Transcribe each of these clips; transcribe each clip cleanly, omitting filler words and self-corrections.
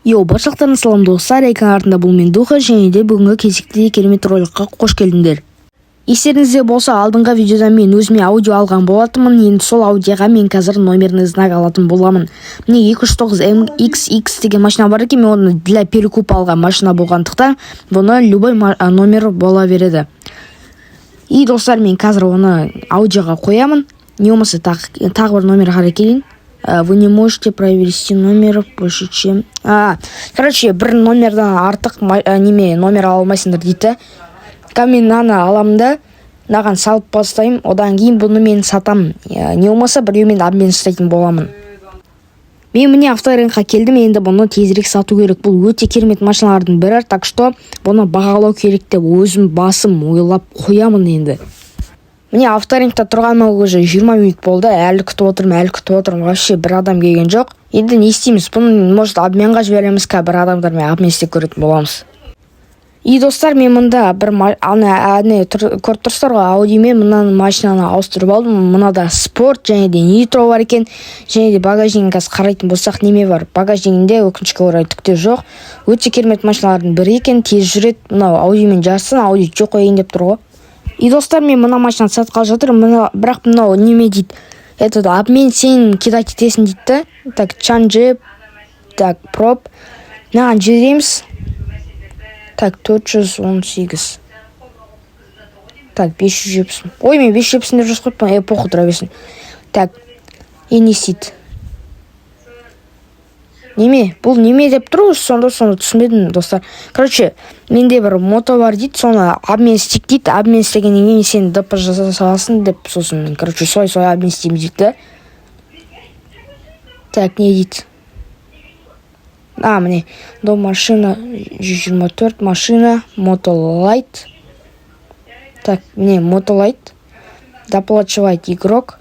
Баршалықтарыңызға салам достар, экран артында бұл мен Духа, және де бүгінгі кезекті керемет роликқа қош келдіңдер. Естеріңізде болса, алдыңғы видеода мен өзіме аудио алған болатынмын. Енді сол аудиоға мен қазір номерный знак алатын боламын. Міне 209XX деген машина бар екен, мен оны для перекупа алған машина болғандықтан, бұны любой номер бола береді. И достар, мен қазір оны аудиоға қоямын. Не болмаса тағы бір номер қарай келейін. Вы не можете провести номер больше, чем... Короче, бір номердан артық номер ала алмайсыңдар дейді. Мен мынаны аламын да, мынаған салып бастаймын, одан кейін бұны мен сатамын. Не болмаса біреумен обмен жасайтын боламын. Мен міне авторынға келдім, енді бұны тезірек сату керек. Бұл өте керемет машиналардың бірі, так что бұны бағалау керек деп өзім басым ойлап қоямын енді. Міне авторингта тұрғаныма уже 20 минут болды, әлі күтіп отырмын, вообще бір адам келген жоқ. Енді не істейміз, бұны может обменға жібереміз, бір адамдармен обмен істеп көретін боламыз. И достар, мен мұнда бір көріп тұрсыздар ғой, аудимен мынаны машинаны ауыстырып алдым. Мынада спорт және де нитро бар екен, және де багажнигін қазір қарайтын болсақ неме бар. Багажнигінде өкінішке орай түкте жоқ. Өте керемет машиналардың бірі екен, тез жүреді. Мынау аудимен жарсын, аудио жоқ қойын деп тұр ғой. И достар, мен мына машинаны сатып алып жатырмын, бірақ мынау неме дейді. Это обмен сен кидать етесің дейді. Так, чанжи, так, проб. Мынаған жібереміз. Так, 418. Так, 570. Ой, мен 570 деп жазып қойыппын, эпоху тұра берсін. Так, не істейді. Неме? Бұл неме деп тұру, сонда түсінбедім, достар. Короче, менде бір мото бар дейді, соны обмен істейік дейді. Обмен істегеннен кейін сен ДП жаса саласың деп, сосын мен, короче, солай обмен істейміз дейді. Так, не дейді? Міне, до машина 124, машина, мотолайт. Так, міне, мотолайт. Доплачивать игрок.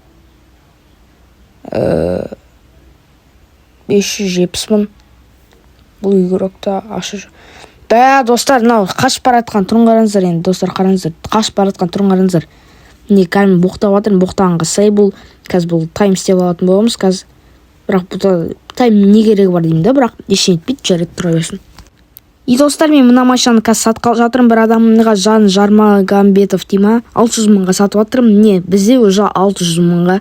570 мың. Бұл игрокта ашыр. Достар, қашып баратқан тұрын қараңыздар енді, достар, қараңыздар. Қашып баратқан тұрын қараңыздар. Міне, кәлім боқтап атырын, боқтағанға сай бұл. Қазір бұл тайм істеп алатын боламыз, қазір. Бірақ бұл тайм не керегі бар деймін да, бірақ ешен етпейді, жарайды тұра берсін. И достар, мен мына машинаны қазір сатқалы жатырмын, бір адамға Жан Жармагамбетов дейма, 600 мыңға сатып жатырмын. Не, бізде уже 600 мыңға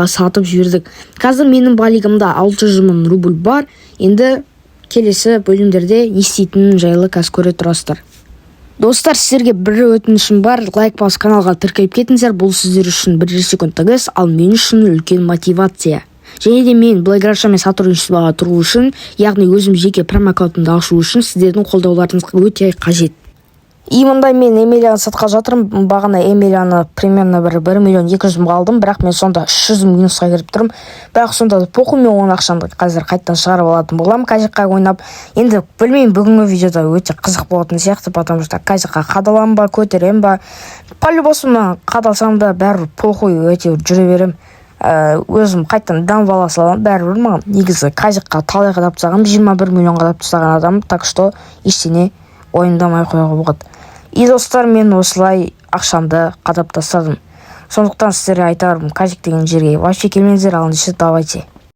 сатып жібердік. Қазір менің балигімда 600 мың рубль бар. Енді келесі бөлімдерде не істейтінін жайлы қазір көре тұрасыздар. Достар, сіздерге бір өтінішім бар, лайк басып каналға тіркеліп кетіңіздер. Бұл сіздер үшін 1 секундтық іс, ал мен үшін үлкен мотивация. Және де мен блогершамен сотрудничествоға тұру үшін, яғни өзім жеке промоаккаунтымды ашу үшін сіздердің қолдауларыңызға өте қажет. И мұнда мен Эмилияны сатқалы жатырмын. Бағана Эмилияны примерно 1 миллион 200 мың алдым, бірақ мен сонда 300 минусқа кіріп тұрмын. Бірақ сонда похуй, мен оның ақшамды қазір қайттан шығарып алатын боламын, кажыққа ойнап. Енді білмеймін, бүгінгі видеода өте қызық болатын сияқты, потому что кажыққа қадалам ба, көтерем ба. По-любому қадалсам да бәрі похуй, өте жүре берем. Өзім қайттан дам бала салам, бәрібір маған негізі кажыққа талай қадап тастағам, 21 миллион қадап тастаған адам, так что ештеңе ойындамай қоюға болады. И достар, мен осылай ақшамды қадап тастадым. Сондықтан сіздерге айтарым, кажық деген жерге вообще келмеңіздер, ал ендеше давайте.